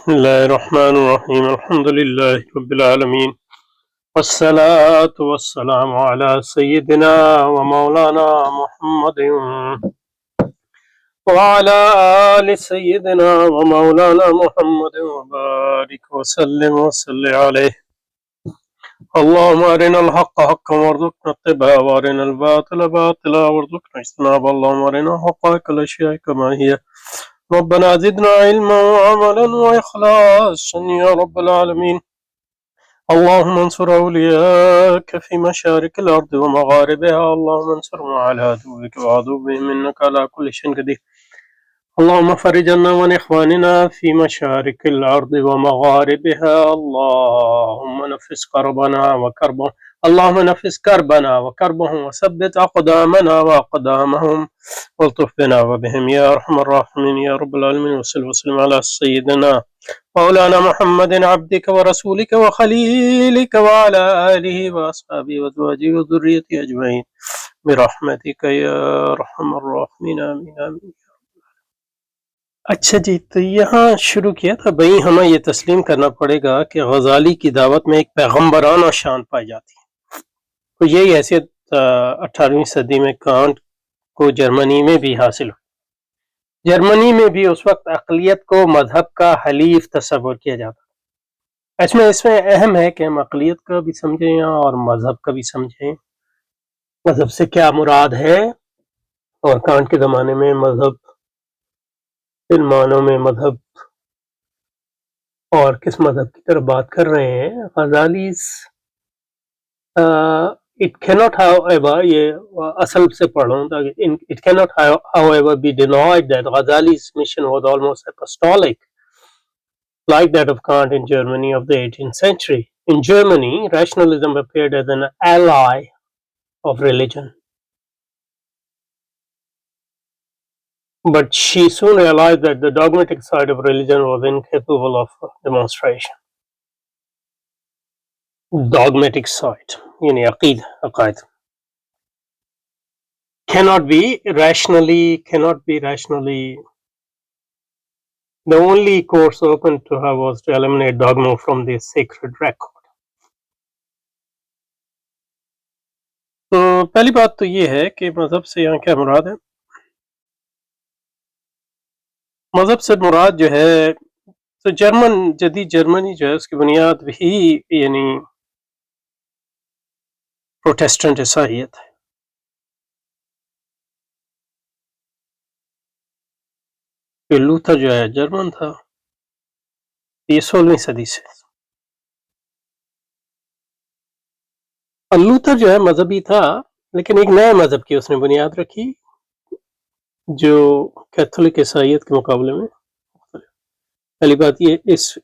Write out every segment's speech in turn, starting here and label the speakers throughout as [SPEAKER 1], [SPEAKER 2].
[SPEAKER 1] بسم الله الرحمن الرحيم الحمد لله رب العالمين والصلاة والسلام على سيدنا ومولانا محمد وعلى آل سيدنا ومولانا محمد وبارك وسلم عليه اللهم أرنا الحق حقا وارزقنا اتباعه وأرنا الباطل باطلا وارزقنا اجتنابه اللهم أرنا حقائق الأشياء كما هي ربنا زدنا علما وعملا وإخلاصا يا رب العالمين اللهم انصر أولياءك في مشارق الأرض ومغاربها اللهم انصرهم على عدوك وعدوهم إنك على كل شيء قدير اللهم فرج عنا وعن إخواننا في مشارق الأرض ومغاربها اللهم نفس كربنا وكربهم اللهم نفس كربنا وكربهم وثبت أقدامنا وأقدامهم والطف بنا وبهم يا أرحم الراحمين يا رب العالمين وصل وسلم على سيدنا مولانا محمد عبدك ورسولك وخليلك وعلى آله وأصحابه وأزواجه وذريته أجمعين برحمتك يا أرحم الراحمين آمين آمين. اچھا جی، تو یہاں شروع کیا تھا بھائی ہمیں یہ تسلیم کرنا پڑے گا کہ غزالی کی دعوت میں ایک پیغمبرانہ شان پائی جاتی ہے. تو یہی حیثیت 18ویں صدی میں کانٹ کو جرمنی میں بھی حاصل ہوئی. جرمنی میں بھی اس وقت اقلیت کو مذہب کا حلیف تصور کیا جاتا. اس میں اہم ہے کہ ہم اقلیت کا بھی سمجھیں اور مذہب کا بھی سمجھیں. مذہب سے کیا مراد ہے، اور کانٹ کے زمانے میں مذہب ان معنوں میں مذہب اور کس مذہب کی طرف بات کر رہے ہیں. غزالیز it cannot however یہ اصل سے پڑھ رہا ہوں تاکہ it cannot however be denied that Ghazali's mission was almost apostolic like that of Kant in Germany of the 18th century. In Germany, rationalism appeared as an ally of religion. But she soon realized that the dogmatic side of religion was incapable of demonstration. Dogmatic side, یعنی عقائد cannot be rationally. The only course open to her was to eliminate dogma from the sacred record. تو پہلی بات تو یہ ہے کہ مذہب سے یہاں کیا مراد ہے. مذہب سے مراد جو ہے تو جدید جرمنی جو ہے اس کی بنیاد بھی یعنی پروٹیسٹنٹ عیسائیت ہے. لوتھر جو ہے جرمن تھا، یہ 16ویں صدی سے. لوتھر جو ہے مذہبی تھا لیکن ایک نئے مذہب کی اس نے بنیاد رکھی جو کیتھولک عیسائیت کے مقابلے میں مختلف. پہلی بات یہ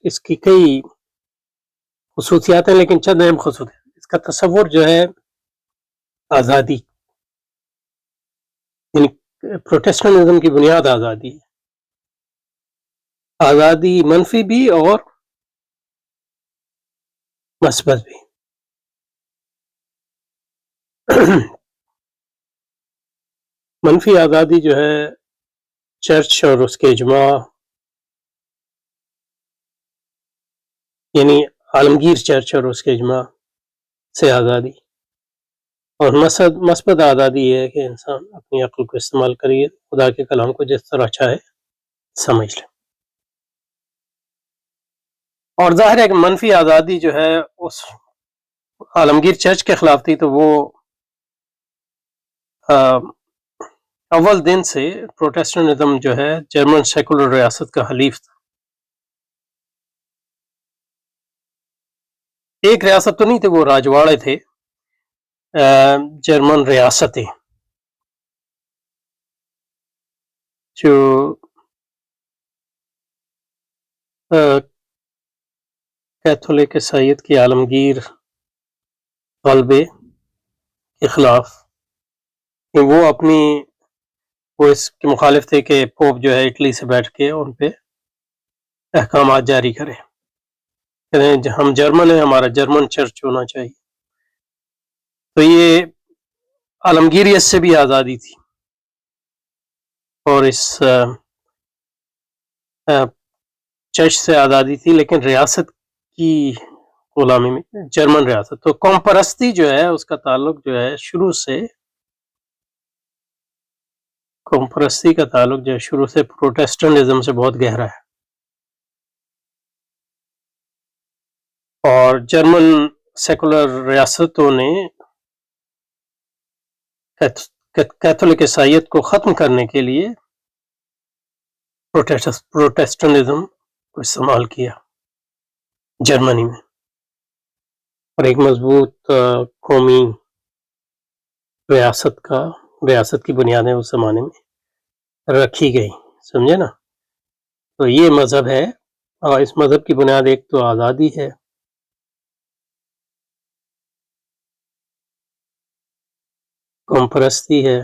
[SPEAKER 1] اس کی کئی خصوصیات ہیں لیکن چند اہم خصوصیات. اس کا تصور جو ہے آزادی، یعنی پروٹیسٹنٹزم کی بنیاد آزادی ہے. آزادی منفی بھی اور مثبت بھی. منفی آزادی جو ہے چرچ اور اس کے اجماع، یعنی عالمگیر چرچ اور اس کے اجماع سے آزادی. اور مثبت آزادی یہ ہے کہ انسان اپنی عقل کو استعمال کریے، خدا کے کلام کو جس طرح چاہے سمجھ لے. اور ظاہر ہے کہ منفی آزادی جو ہے اس عالمگیر چرچ کے خلاف تھی، تو وہ اول دن سے پروٹیسٹنٹزم جو ہے جرمن سیکولر ریاست کا حلیف تھا. ایک ریاست تو نہیں تھے، وہ راجواڑے تھے، جرمن ریاستیں جو کیتھولک عیسائیت کی عالمگیر غلبے کے خلاف وہ اس کے مخالف تھے کہ پوپ جو ہے اٹلی سے بیٹھ کے ان پہ احکامات جاری کرے. ہم جرمن ہیں، ہمارا جرمن چرچ ہونا چاہیے. تو یہ عالمگیریت سے بھی آزادی تھی اور اس چرچ سے آزادی تھی، لیکن ریاست کی غلامی میں جرمن ریاست. تو قوم پرستی جو ہے اس کا تعلق جو ہے شروع سے، قوم پرستی کا تعلق جو ہے شروع سے پروٹیسٹنٹزم سے بہت گہرا ہے. اور جرمن سیکولر ریاستوں نے کیتھولک عیسائیت کو ختم کرنے کے لیے پروٹیسٹنٹزم کو استعمال کیا جرمنی میں، اور ایک مضبوط قومی ریاست کی بنیادیں اس زمانے میں رکھی گئی. سمجھے نا؟ تو یہ مذہب ہے، اور اس مذہب کی بنیاد ایک تو آزادی ہے، قوم پرستی ہے،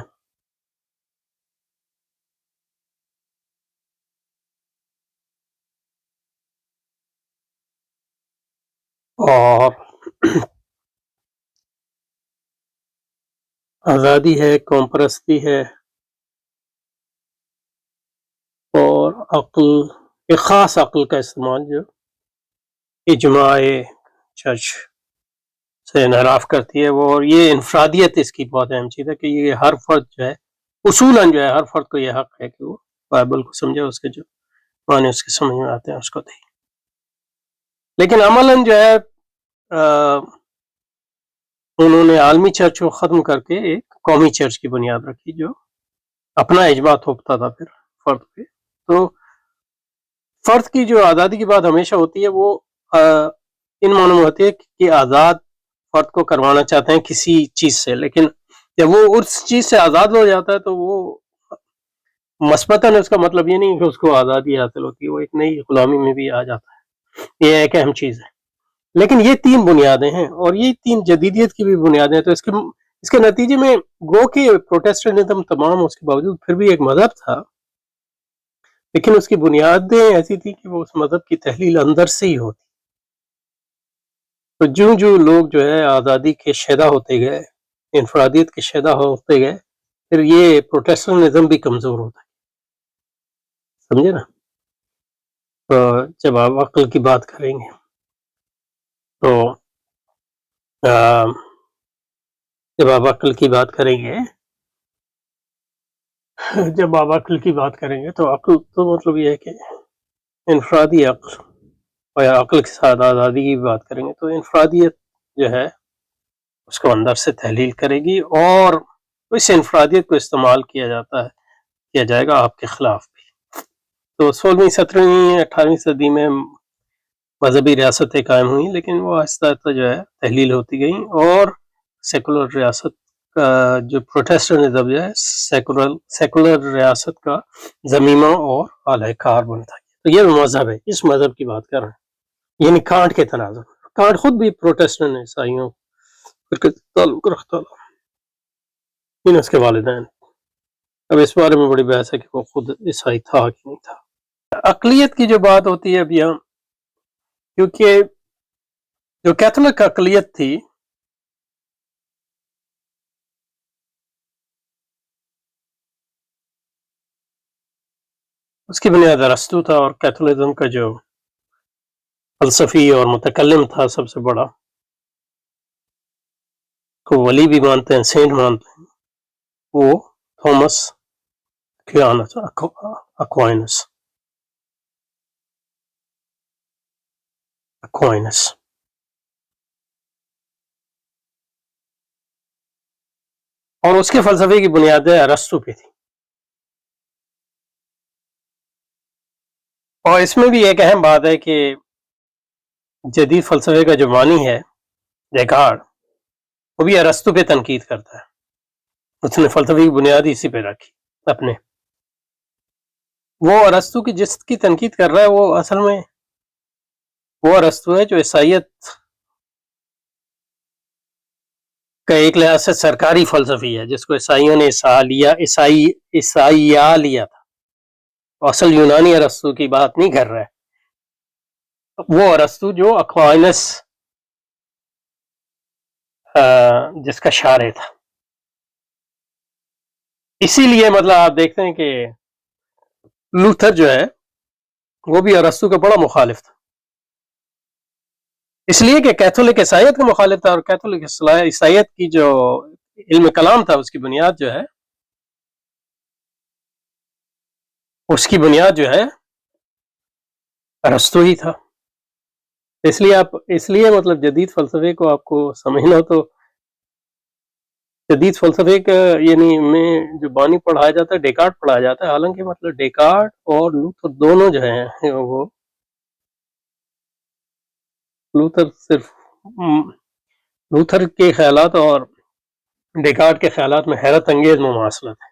[SPEAKER 1] اور آزادی ہے، قوم پرستی ہے، اور عقل، ایک خاص عقل کا استعمال جو اجماع چرچ سے انحراف کرتی ہے وہ. اور یہ انفرادیت اس کی بہت اہم چیز ہے کہ یہ ہر فرد جو ہے اصولاً جو ہے ہر فرد کو یہ حق ہے کہ وہ بائبل کو سمجھے، اس کے جو معنی اس کے سمجھ میں آتے ہیں اس کو دے. لیکن عملاً جو ہے انہوں نے عالمی چرچ کو ختم کر کے ایک قومی چرچ کی بنیاد رکھی جو اپنا اجماع تھوپتا تھا پھر فرد پہ. تو فرد کی جو آزادی کی بات ہمیشہ ہوتی ہے وہ ان معنوں میں ہوتی ہے کہ آزاد فرد کو کروانا چاہتے ہیں کسی چیز سے، لیکن جب وہ اس چیز سے آزاد ہو جاتا ہے تو وہ مثبتاً اس کا مطلب یہ نہیں کہ اس کو آزادی حاصل ہوتی ہے، وہ ایک نئی غلامی میں بھی آ جاتا ہے. یہ ایک اہم چیز ہے. لیکن یہ تین بنیادیں ہیں، اور یہ تین جدیدیت کی بھی بنیادیں ہیں. تو اس کے نتیجے میں گو کہ پروٹیسٹنٹزم تمام اس کے باوجود پھر بھی ایک مذہب تھا، لیکن اس کی بنیادیں ایسی تھی کہ وہ اس مذہب کی تحلیل اندر سے ہی ہوتی. تو جو لوگ جو ہے آزادی کے شیدا ہوتے گئے، انفرادیت کے شیدا ہوتے گئے، پھر یہ پروٹیسٹنٹزم بھی کمزور ہوتا ہے. سمجھے نا؟ تو جب آپ عقل کی بات کریں گے تو جب آپ عقل کی بات کریں گے تو عقل تو مطلب یہ ہے کہ انفرادی عقل، اور عقل کے ساتھ آزادی کی بات کریں گے تو انفرادیت جو ہے اس کو اندر سے تحلیل کرے گی، اور اس انفرادیت کو استعمال کیا جائے گا آپ کے خلاف بھی. تو 16ویں 17ویں 18ویں صدی میں مذہبی ریاستیں قائم ہوئیں، لیکن وہ آہستہ آہستہ جو ہے تحلیل ہوتی گئیں، اور سیکولر ریاست کا جو پروٹیسٹنٹزم جو ہے سیکولر ریاست کا ضمیمہ اور اعلی کار بنتا ہے. تو یہ مذہب ہے، اس مذہب کی بات کر رہے ہیں، یعنی کانٹ کے تناظر. کانٹ خود بھی پروٹیسٹنٹ عیسائیوں کا تعلق رکھتا تھا، اس کے والدین. اب اس بارے میں بڑی بحث ہے کہ وہ خود عیسائی تھا کہ نہیں تھا. اقلیت کی جو بات ہوتی ہے اب یہاں، کیونکہ جو کیتھولک اقلیت تھی اس کی بنیاد ارسطو تھا، اور کیتھولزم کا جو فلسفی اور متکلم تھا سب سے بڑا، کو ولی بھی مانتے ہیں، سینٹ مانتے ہیں، وہ تھامس اکوائنس. اور اس کے فلسفے کی بنیادیں ارسطو پہ تھی. اور اس میں بھی ایک اہم بات ہے کہ جدید فلسفے کا جو معنی ہے دیکارت، وہ بھی ارسطو پہ تنقید کرتا ہے. اس نے فلسفے کی بنیاد اسی پہ رکھی اپنے. وہ ارسطو کی جس کی تنقید کر رہا ہے وہ اصل میں وہ ارسطو ہے جو عیسائیت کا ایک لحاظ سے سرکاری فلسفی ہے، جس کو عیسائیوں نے عیسائیہ لیا تھا. اصل یونانی ارسطو کی بات نہیں کر رہا ہے، وہ ارسطو جو اکوائنس جس کا شارح تھا. اسی لیے مطلب آپ دیکھتے ہیں کہ لوتھر جو ہے وہ بھی ارسطو کا بڑا مخالف تھا، اس لیے کہ کیتھولک عیسائیت کا مخالف تھا، اور کیتھولک عیسائیت کی جو علم کلام تھا اس کی بنیاد جو ہے ارسطو ہی تھا۔ اس لیے مطلب جدید فلسفے کو آپ کو سمجھنا ہو تو جدید فلسفے کا یعنی میں جو بانی پڑھایا جاتا ہے ڈیکارٹ پڑھایا جاتا ہے، حالانکہ مطلب ڈیکارٹ اور لوتھر دونوں جو ہیں وہ لوتھر کے خیالات اور ڈیکارٹ کے خیالات میں حیرت انگیز مماثلت ہے۔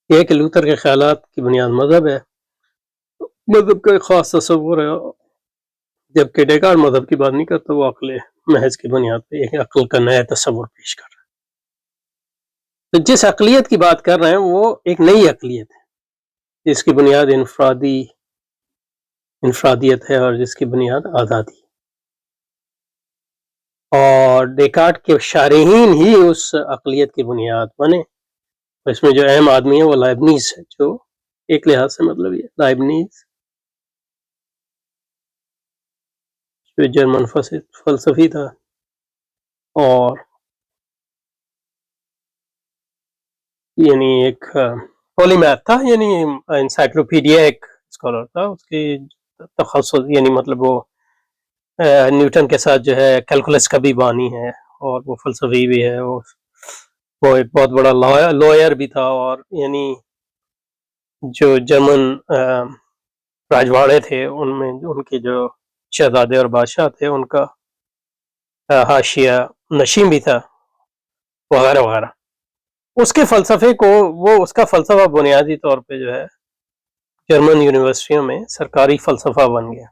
[SPEAKER 1] یہ کہ لوتھر کے خیالات کی بنیاد مذہب ہے، مذہب کا ایک خاص تصور ہے، جبکہ ڈیکارٹ مذہب کی بات نہیں کرتا، وہ عقل محض کی بنیاد پہ ایک عقل کا نیا تصور پیش کر رہا ہے۔ تو جس عقلیت کی بات کر رہے ہیں وہ ایک نئی عقلیت ہے جس کی بنیاد انفرادیت ہے اور جس کی بنیاد آزادی، اور ڈیکارٹ کے شارحین ہی اس عقلیت کی بنیاد بنے۔ اس میں جو اہم آدمی ہے وہ لائبنیز ہے، جو ایک لحاظ سے مطلب یہ لائبنیز جو جرمن فلسفی تھا اور یعنی ایک پولیمیتھ تھا، یعنی انسائکلوپیڈیا ایک اسکالر تھا، اس کی تخصص یعنی مطلب وہ نیوٹن کے ساتھ جو ہے کیلکولس کا بھی بانی ہے، اور وہ فلسفی بھی ہے، وہ ایک بہت بڑا لوئر بھی تھا، اور یعنی جو جرمن راجواڑے تھے ان میں ان کے جو شہزادے اور بادشاہ تھے ان کا حاشیہ نشین بھی تھا، وغیرہ وغیرہ۔ اس کے فلسفے کو اس کا فلسفہ بنیادی طور پہ جو ہے جرمن یونیورسٹیوں میں سرکاری فلسفہ بن گیا،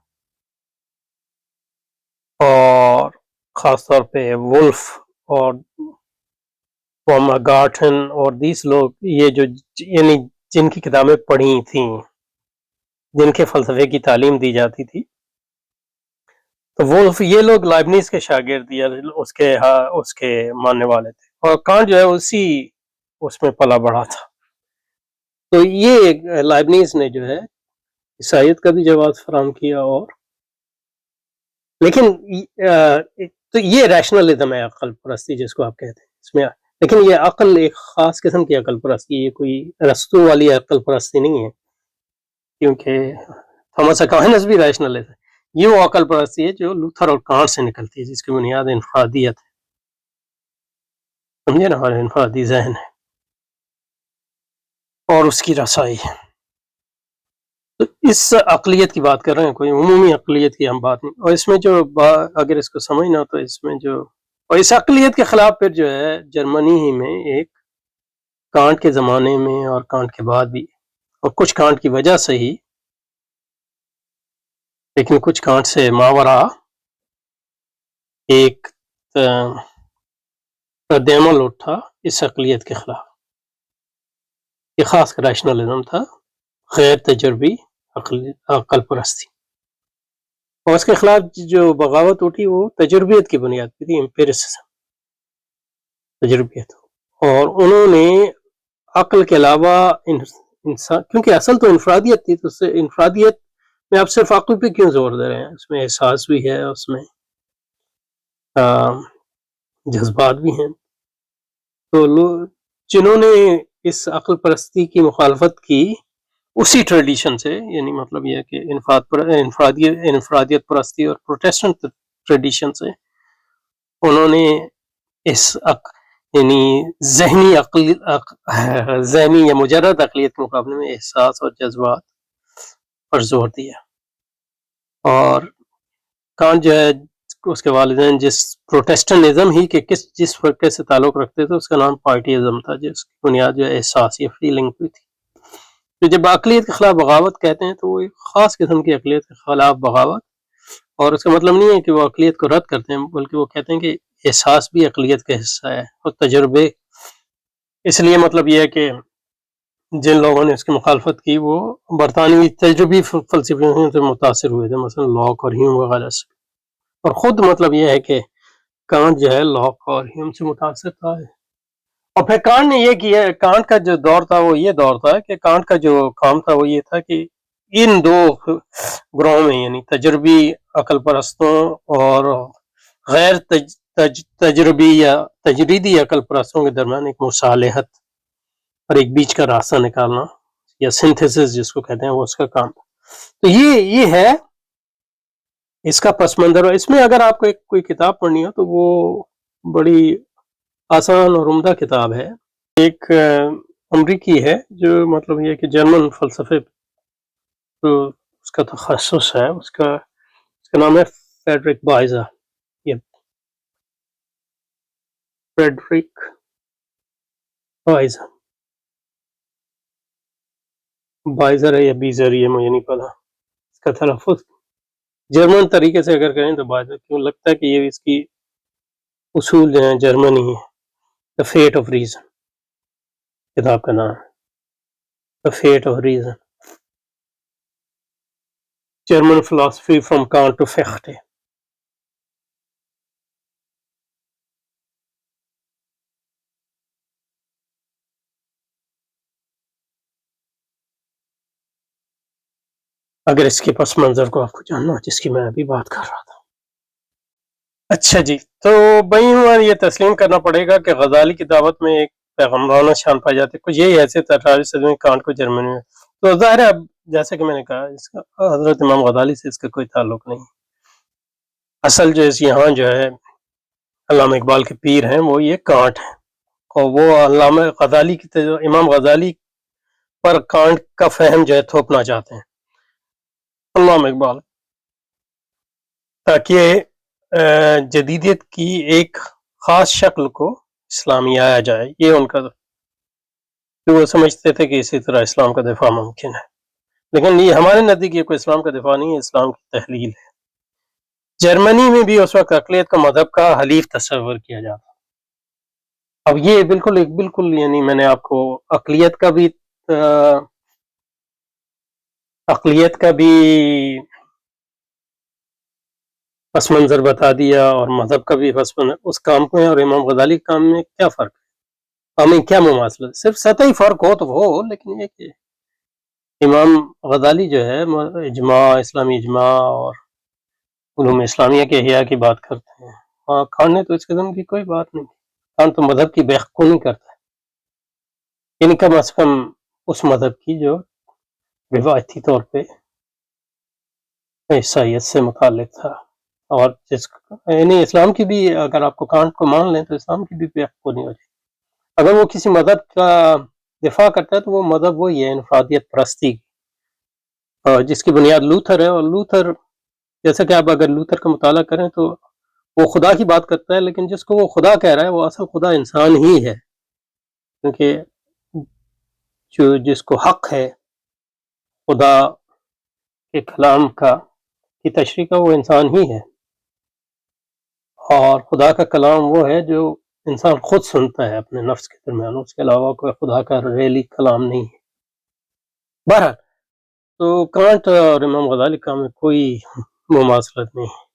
[SPEAKER 1] اور خاص طور پہ وولف اور گارٹن اور دیس لوگ یہ جو یعنی جن کی کتابیں پڑھی تھیں، جن کے فلسفے کی تعلیم دی جاتی تھی، تو وولف یہ لوگ لائبنیز کے شاگرد یا اس کے ماننے والے تھے، اور کانٹ جو ہے اس میں پلا بڑھا تھا۔ تو یہ لائبنیز نے جو ہے عیسائیت کا بھی جواز فراہم کیا، اور لیکن تو یہ ریشنلزم ہے، عقل پرستی جس کو آپ کہتے ہیں اس میں، لیکن یہ عقل ایک خاص قسم کی عقل پرستی، یہ کوئی ارسطو والی عقل پرستی نہیں ہے، کیونکہ تھامس ایکوائنس بھی ریشنلسٹ ہے۔ یہ وہ عقل پرستی ہے جو لوتھر اور کانٹ سے نکلتی ہے، جس کی بنیاد انفرادیت ہے، سمجھے نا، اور انفرادی ذہن ہے اور اس کی رسائی ہے۔ تو اس عقلیت کی بات کر رہے ہیں، کوئی عمومی عقلیت کی ہم بات نہیں، اور اس میں جو اگر اس کو سمجھنا تو اس میں جو اور اس عقلیت کے خلاف پھر جو ہے جرمنی ہی میں ایک کانٹ کے زمانے میں اور کانٹ کے بعد بھی، اور کچھ کانٹ کی وجہ سے ہی، لیکن کچھ کانٹ سے ماورا ایک رد عمل اٹھا اس عقلیت کے خلاف۔ یہ خاص ریشنلزم تھا، غیر تجربی عقل پرستی، اور اس کے خلاف جو بغاوت اٹھی وہ تجربیت کی بنیاد پہ تھی، امپیرسزم، تجربیت، اور انہوں نے عقل کے علاوہ انسان، کیونکہ اصل تو انفرادیت تھی، تو اس سے انفرادیت میں آپ صرف عقل پہ کیوں زور دے رہے ہیں؟ اس میں احساس بھی ہے، اس میں جذبات بھی ہیں۔ تو جنہوں نے اس عقل پرستی کی مخالفت کی اسی ٹریڈیشن سے، یعنی مطلب یہ کہ انفرادیت پرستی اور پروٹیسٹنٹ ٹریڈیشن سے، انہوں نے اس یعنی ذہنی یا مجرد عقلیت کے مقابلے میں احساس اور جذبات پر زور دیا۔ اور کانٹ جو ہے اس کے والدین جس پروٹیسٹنٹزم ہی کے جس فرقے سے تعلق رکھتے تھے اس کا نام پارٹیزم تھا، جس کی بنیاد جو ہے احساس یا فیلنگ پہ تھی۔ تو جب عقلیت کے خلاف بغاوت کہتے ہیں تو وہ ایک خاص قسم کی عقلیت کے خلاف بغاوت، اور اس کا مطلب نہیں ہے کہ وہ عقلیت کو رد کرتے ہیں، بلکہ وہ کہتے ہیں کہ احساس بھی عقلیت کا حصہ ہے، اور تجربے، اس لیے مطلب یہ ہے کہ جن لوگوں نے اس کی مخالفت کی وہ برطانوی تجربی فلسفیوں سے متاثر ہوئے تھے، مثلا لاک اور ہیوم وغیرہ سے، اور خود مطلب یہ ہے کہ کانٹ جو ہے لاک اور ہیوم سے متاثر تھا۔ اور پھر کانٹ نے یہ کیا، کانٹ کا جو دور تھا وہ یہ دور تھا کہ کانٹ کا جو کام تھا وہ یہ تھا کہ ان دو گروہوں میں یعنی تجربی عقل پرستوں اور غیر تجربی یا تجریدی عقل پرستوں کے درمیان ایک مصالحت اور ایک بیچ کا راستہ نکالنا یا سنتھیسس جس کو کہتے ہیں وہ اس کا کام. تو یہ ہے اس کا پس منظر. اور اس میں اگر آپ کو کوئی کتاب پڑھنی ہو تو وہ بڑی آسان اور عمدہ کتاب ہے. ایک امریکی ہے جو مطلب یہ کہ جرمن فلسفے تو اس کا تخصص ہے. اس کا نام ہے فریڈرک بائزر. یہ فریڈرک بائزر ہے یا بیزر یہ مجھے نہیں پتا. اس کا تلفظ جرمن طریقے سے اگر کہیں تو بائزر کیوں لگتا ہے کہ یہ اس کی اصول جو ہیں جرمنی ہے. دا فیٹ آف ریزن کتاب کا نام ہے. The fate of reason German philosophy from Kant to Fichte. اگر اس کے پس منظر کو آپ کو جاننا جس کی میں ابھی بات کر رہا تھا. اچھا جی، تو بھائی ہمیں یہ تسلیم کرنا پڑے گا کہ غزالی کی دعوت میں ایک پیغمبرانہ شان پائی جاتی ہے. کچھ یہی حیثیت 18ویں صدی میں کانٹ کو جرمنی میں. تو ظاہر ہے اب جیسا کہ میں نے کہا اس کا حضرت امام غزالی سے اس کا کوئی تعلق نہیں. اصل جو یہاں جو ہے علامہ اقبال کے پیر ہیں وہ یہ کانٹ ہیں اور وہ علامہ غزالی کی امام غزالی پر کانٹ کا فہم جو ہے تھوپنا چاہتے ہیں علامہ اقبال، تاکہ جدیدیت کی ایک خاص شکل کو اسلامیایا جائے. یہ ان کا وہ سمجھتے تھے کہ اسی طرح اسلام کا دفاع ممکن ہے، لیکن یہ ہمارے نزدیک یہ کوئی اسلام کا دفاع نہیں ہے، اسلام کی تحلیل ہے. جرمنی میں بھی اس وقت اقلیت کو مذہب کا حلیف تصور کیا جاتا. اب یہ بالکل یعنی میں نے آپ کو اقلیت کا بھی پس منظر بتا دیا اور مذہب کا بھی پس منظر. اس کام میں اور امام غزالی کے کام میں کیا فرق ہے؟ ہمیں کیا مماثلت؟ صرف سطحی فرق ہو تو ہو، لیکن یہ کہ امام غزالی جو ہے اجماع، اسلامی اجماع اور علوم اسلامیہ کے احیاء کی بات کرتے ہیں. ہاں، خان نے تو اس قسم کی کوئی بات نہیں. خان تو مذہب کی بےخونی کرتا ہے، یعنی کم از کم اس مذہب کی جو روایتی طور پہ عیسائیت سے متعلق تھا. اور یعنی اسلام کی بھی اگر آپ کو کانٹ کو مان لیں تو اسلام کی بھی بےخونی ہو جائے. اگر وہ کسی مذہب کا دفاع کرتا ہے تو وہ مذہب وہی ہے انفرادیت پرستی کی، جس کی بنیاد لوتھر ہے. اور لوتھر جیسا کہ آپ اگر لوتھر کا مطالعہ کریں تو وہ خدا کی بات کرتا ہے، لیکن جس کو وہ خدا کہہ رہا ہے وہ اصل خدا انسان ہی ہے، کیونکہ جس کو حق ہے خدا کے کلام کی تشریح کا وہ انسان ہی ہے. اور خدا کا کلام وہ ہے جو انسان خود سنتا ہے اپنے نفس کے درمیان، اس کے علاوہ کوئی خدا کا ریلی کلام نہیں ہے. بہرحال تو کانٹ اور امام غزالی کا میں کوئی مماثلت نہیں ہے.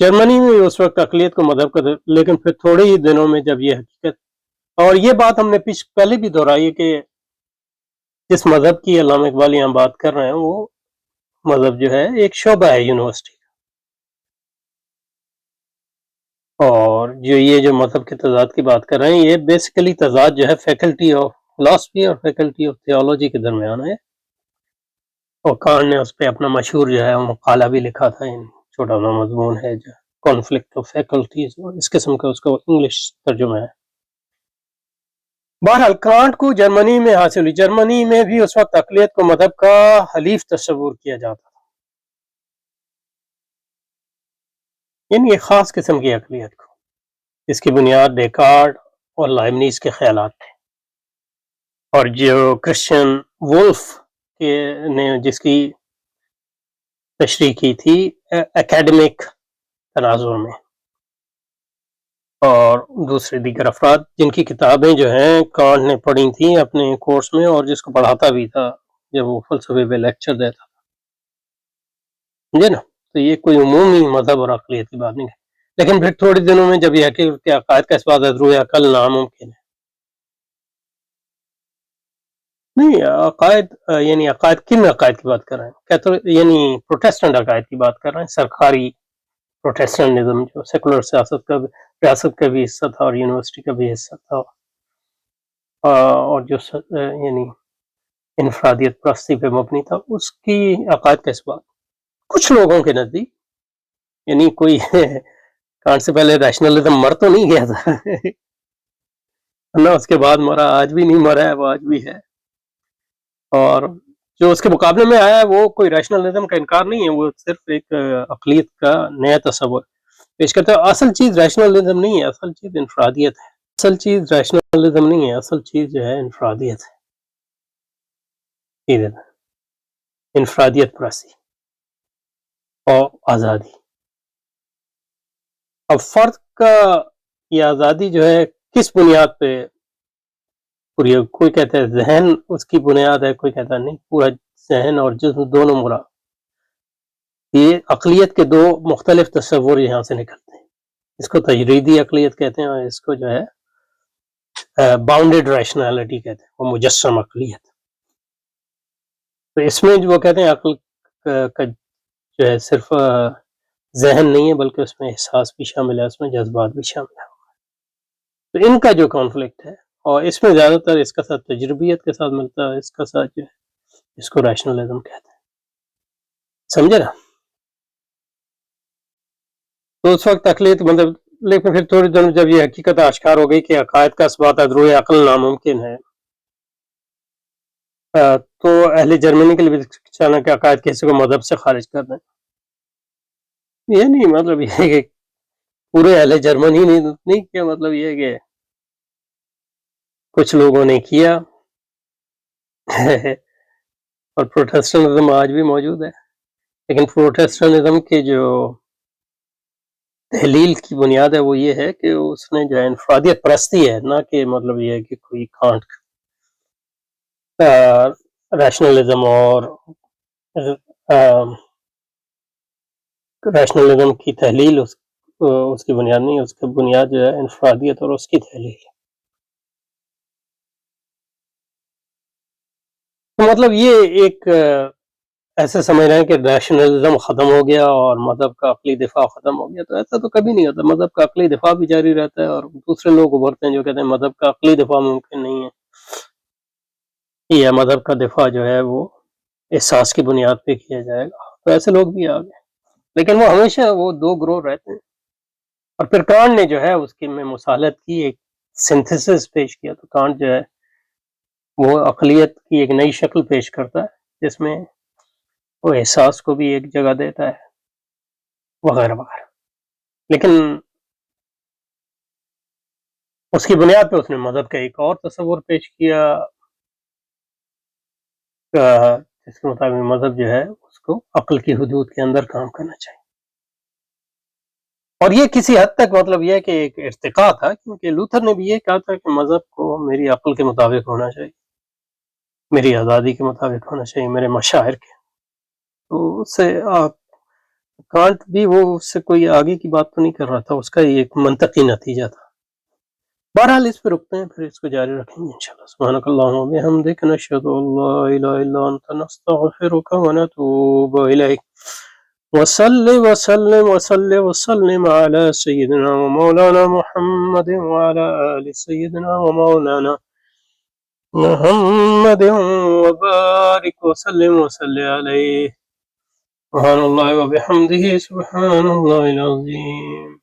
[SPEAKER 1] جرمنی میں اس وقت اقلیت کو مذہب کا لیکن پھر تھوڑے ہی دنوں میں جب یہ حقیقت، اور یہ بات ہم نے پہلے بھی دہرائی ہے کہ جس مذہب کی علامہ اقبال یہاں بات کر رہے ہیں وہ مذہب جو ہے ایک شعبہ ہے یونیورسٹی. اور جو مذہب کے تضاد کی بات کر رہے ہیں یہ بیسیکلی تضاد جو ہے فیکلٹی آف فلاسفی اور فیکلٹی آف تھیولوجی کے درمیان ہے. اور کان نے اس پہ اپنا مشہور جو ہے مقالہ بھی لکھا تھا، چھوٹا سا مضمون ہے جو کانفلکٹ آف فیکلٹیز، اس قسم کا اس کا انگلش ترجمہ ہے. بہرحال کانٹ کو جرمنی میں حاصل ہوئی. جرمنی میں بھی اس وقت اقلیت کو مذہب کا حلیف تصور کیا جاتا تھا، یعنی ایک خاص قسم کی اقلیت کو، اس کی بنیاد ڈیکارٹ اور لائبنیز کے خیالات تھے. اور جو کرسچن وولف نے جس کی تشریح کی تھی اکیڈمک تناظر میں، اور دوسرے دیگر افراد جن کی کتابیں جو ہیں کانٹ نے پڑھی تھیں اپنے کورس میں اور جس کو پڑھاتا بھی تھا جب وہ فلسفے پہ لیکچر دیتا تھا، سمجھے نا. تو یہ کوئی عمومی مذہب اور عقلیت کی بات نہیں ہے. لیکن پھر تھوڑے دنوں میں جب یہ کہ عقائد کا اس بات روح عقل ناممکن ہے، نہیں عقائد یعنی عقائد کن عقائد کی بات کر رہے ہیں؟ کیتھولک یعنی پروٹیسٹنٹ عقائد کی بات کر رہے ہیں، سرکاری پروٹیسٹنٹزم جو سیکولر سیاست کا ریاست کا بھی حصہ تھا اور یونیورسٹی کا بھی حصہ تھا، اور جو یعنی انفرادیت پرستی پہ مبنی تھا، اس کی عقائد کا اس بات کچھ لوگوں کے نزدیک، یعنی کوئی کانٹ سے پہلے ریشنلزم مر تو نہیں گیا تھا نہ اس کے بعد مرا، آج بھی نہیں مرا ہے، وہ آج بھی ہے، اور جو اس کے مقابلے میں آیا ہے وہ کوئی ریشنلزم کا انکار نہیں ہے، وہ صرف ایک عقلیت کا نیا تصور پیش کرتا ہے۔ اصل چیز ریشنلزم نہیں ہے، اصل چیز انفرادیت ہے، اصل چیز ریشنلزم نہیں ہے، اصل چیز جو ہے انفرادیت ہے، انفرادیت پرستی اور آزادی۔ اب فرد کا یہ آزادی جو ہے کس بنیاد پہ پوری، کوئی کہتا ہے ذہن اس کی بنیاد ہے، کوئی کہتا ہے نہیں، پورا ذہن اور جسم دونوں مراد۔ یہ عقلیت کے دو مختلف تصور یہاں سے نکلتے ہیں، اس کو تجریدی عقلیت کہتے ہیں اور اس کو جو ہے باؤنڈیڈ ریشنالٹی کہتے ہیں، وہ مجسم عقلیت۔ تو اس میں جو وہ کہتے ہیں عقل کا جو ہے صرف ذہن نہیں ہے بلکہ اس میں احساس بھی شامل ہے، اس میں جذبات بھی شامل ہے۔ تو ان کا جو کانفلکٹ ہے، اور اس میں زیادہ تر اس کا ساتھ تجربیت کے ساتھ ملتا ہے، اس کا ساتھ جو ہے اس کو ریشنلزم کہتے ہیں، سمجھے نا؟ تو اس وقت عقلیت مطلب، لیکن پھر تھوڑی دیر جب یہ حقیقت آشکار ہو گئی کہ عقائد کا اثبات ادروی عقل ناممکن ہے، تو اہل جرمنی کے لیے بھی چاہنا کہ عقائد کسی کو مذہب سے خارج کر دیں، یہ نہیں مطلب یہ ہے کہ پورے اہل جرمنی نہیں کیا، مطلب یہ ہے کہ کچھ لوگوں نے کیا اور پروٹیسٹنٹزم آج بھی موجود ہے، لیکن پروٹیسٹنٹزم کے جو تحلیل کی بنیاد ہے وہ یہ ہے کہ اس نے جو ہے انفرادیت پرستی ہے، نہ کہ مطلب یہ ہے کہ کوئی کانٹ ریشنلزم اور ریشنلزم کی تحلیل اس کی بنیاد نہیں، اس کی بنیاد جو ہے انفرادیت اور اس کی تحلیل ہے۔ تو مطلب یہ ایک ایسے سمجھ رہے ہیں کہ ریشنلزم ختم ہو گیا اور مذہب کا عقلی دفاع ختم ہو گیا، تو ایسا تو کبھی نہیں ہوتا، مذہب کا عقلی دفاع بھی جاری رہتا ہے، اور دوسرے لوگ ابھرتے ہیں جو کہتے ہیں مذہب کا عقلی دفاع ممکن نہیں ہے، یا مذہب کا دفاع جو ہے وہ احساس کی بنیاد پہ کیا جائے گا، تو ایسے لوگ بھی آ گئے، لیکن وہ ہمیشہ وہ دو گروہ رہتے ہیں۔ اور پھر کانٹ نے جو ہے اس کی میں مصالحت کی، ایک سنتھسس پیش کیا، تو کانٹ جو ہے وہ عقلیت کی ایک نئی شکل پیش کرتا ہے جس میں وہ احساس کو بھی ایک جگہ دیتا ہے وغیرہ وغیرہ، لیکن اس کی بنیاد پہ اس نے مذہب کا ایک اور تصور پیش کیا، جس کے مطابق مذہب جو ہے اس کو عقل کی حدود کے اندر کام کرنا چاہیے، اور یہ کسی حد تک مطلب یہ ہے کہ ایک ارتقاء تھا، کیونکہ لوتھر نے بھی یہ کہا تھا کہ مذہب کو میری عقل کے مطابق ہونا چاہیے، میری آزادی کے مطابق ہونا چاہیے، میرے مشاعر کے، تو اس سے کانٹ بھی وہ اس سے کوئی آگے کی بات تو نہیں کر رہا تھا، اس کا ایک منطقی نتیجہ تھا۔ بہرحال اس پہ رکتے ہیں، پھر اس کو جاری رکھیں گے انشاءاللہ۔ سبحانک اللہم و بحمدک، نشہد ان لا الہ الا انت، نستغفرک و نتوب الیک، وصلی وسلم وصلی وسلم علی سیدنا و مولانا محمد وعلی آل سیدنا و مولانا محمد وبارک وسلم وصلی علیہ، سبحان اللہ و بحمدہ، سبحان اللہ العظیم۔